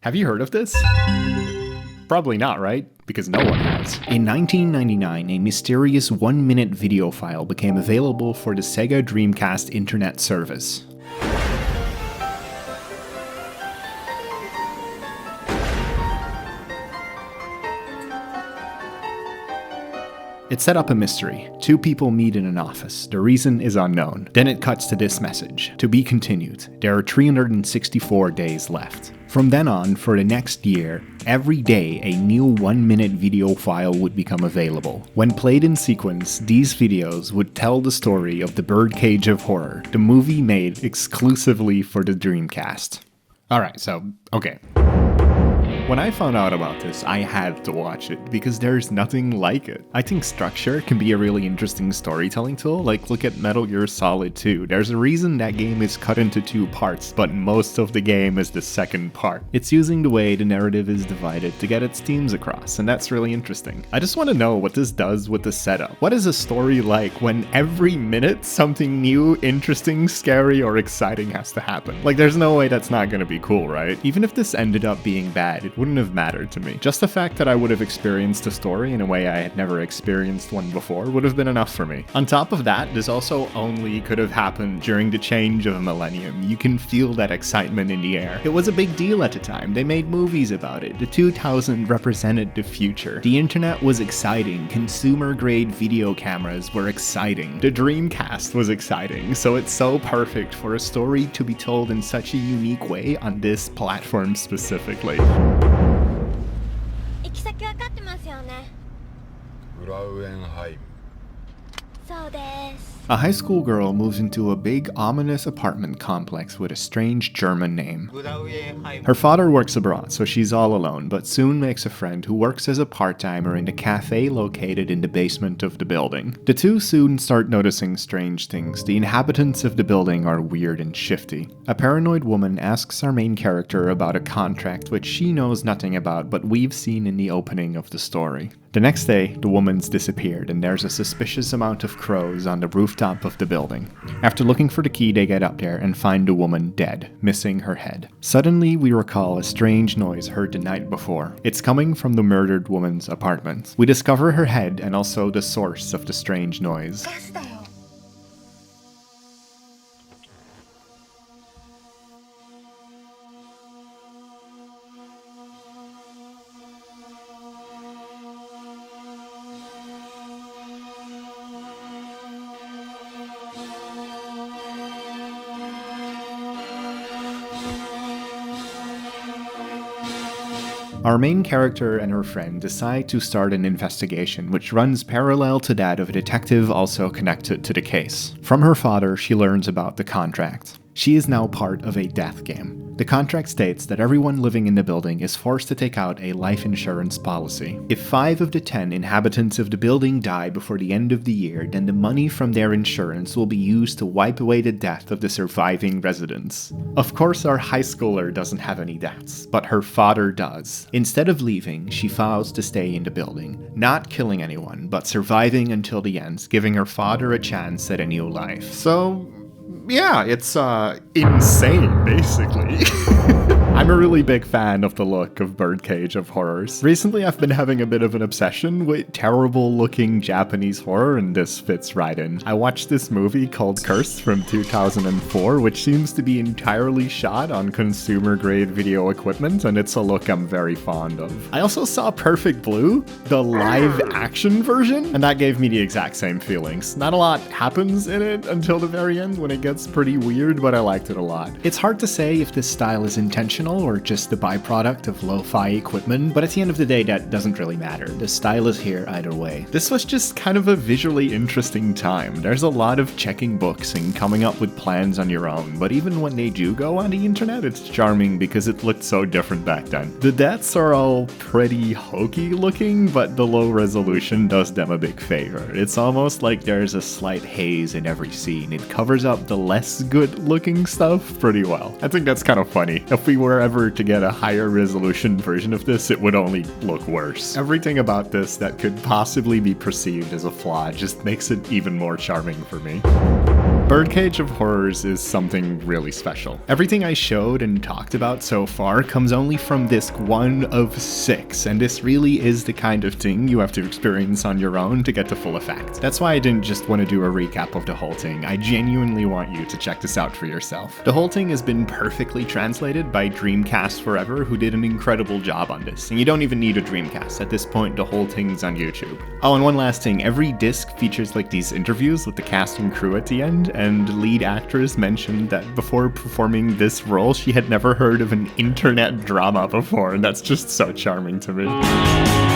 Have you heard of this? Probably not, right? Because no one has. In 1999, a mysterious 1-minute video file became available for the Sega Dreamcast internet service. It set up a mystery. Two people meet in an office. The reason is unknown. Then it cuts to this message. To be continued. There are 364 days left. From then on, for the next year, every day a new 1-minute video file would become available. When played in sequence, these videos would tell the story of the Birdcage of Horror, the movie made exclusively for the Dreamcast. Alright, so, okay. When I found out about this, I had to watch it, because there's nothing like it. I think structure can be a really interesting storytelling tool, like look at Metal Gear Solid 2. There's a reason that game is cut into 2 parts, but most of the game is the second part. It's using the way the narrative is divided to get its themes across, and that's really interesting. I just want to know what this does with the setup. What is a story like when every minute something new, interesting, scary, or exciting has to happen? Like, there's no way that's not gonna be cool, right? Even if this ended up being bad, it wouldn't have mattered to me. Just the fact that I would have experienced a story in a way I had never experienced one before would have been enough for me. On top of that, this also only could have happened during the change of a millennium. You can feel that excitement in the air. It was a big deal at the time. They made movies about it. The 2000 represented the future. The internet was exciting. Consumer-grade video cameras were exciting. The Dreamcast was exciting. So it's so perfect for a story to be told in such a unique way on this platform specifically. A high school girl moves into a big, ominous apartment complex with a strange German name. Her father works abroad, so she's all alone, but soon makes a friend who works as a part-timer in the cafe located in the basement of the building. The two soon start noticing strange things. The inhabitants of the building are weird and shifty. A paranoid woman asks our main character about a contract which she knows nothing about, but we've seen in the opening of the story. The next day, the woman's disappeared, and there's a suspicious amount of crows on the rooftop of the building. After looking for the key, they get up there and find the woman dead, missing her head. Suddenly, we recall a strange noise heard the night before. It's coming from the murdered woman's apartment. We discover her head and also the source of the strange noise. Our main character and her friend decide to start an investigation which runs parallel to that of a detective also connected to the case. From her father, she learns about the contract. She is now part of a death game. The contract states that everyone living in the building is forced to take out a life insurance policy. If 5 of the 10 inhabitants of the building die before the end of the year, then the money from their insurance will be used to wipe away the death of the surviving residents. Of course, our high schooler doesn't have any deaths, but her father does. Instead of leaving, she vows to stay in the building, not killing anyone, but surviving until the end, giving her father a chance at a new life. So, yeah, it's insane, basically. I'm a really big fan of the look of Birdcage of Horrors. Recently, I've been having a bit of an obsession with terrible-looking Japanese horror, and this fits right in. I watched this movie called Cursed from 2004, which seems to be entirely shot on consumer-grade video equipment, and it's a look I'm very fond of. I also saw Perfect Blue, the live-action version, and that gave me the exact same feelings. Not a lot happens in it until the very end when it gets pretty weird, but I liked it a lot. It's hard to say if this style is intentional or just the byproduct of lo-fi equipment, but at the end of the day, that doesn't really matter. The style is here either way. This was just kind of a visually interesting time. There's a lot of checking books and coming up with plans on your own, but even when they do go on the internet, it's charming because it looked so different back then. The deaths are all pretty hokey looking, but the low resolution does them a big favor. It's almost like there's a slight haze in every scene. It covers up the less good looking stuff pretty well. I think that's kind of funny. If we were ever to get a higher resolution version of this, it would only look worse. Everything about this that could possibly be perceived as a flaw just makes it even more charming for me. Birdcage of Horrors is something really special. Everything I showed and talked about so far comes only from disc 1 of 6, and this really is the kind of thing you have to experience on your own to get the full effect. That's why I didn't just want to do a recap of the whole thing, I genuinely want you to check this out for yourself. The whole thing has been perfectly translated by Dreamcast Forever, who did an incredible job on this, and you don't even need a Dreamcast. At this point, the whole thing's on YouTube. Oh, and one last thing, every disc features like these interviews with the cast and crew at the end, and the lead actress mentioned that before performing this role, she had never heard of an internet drama before, and that's just so charming to me.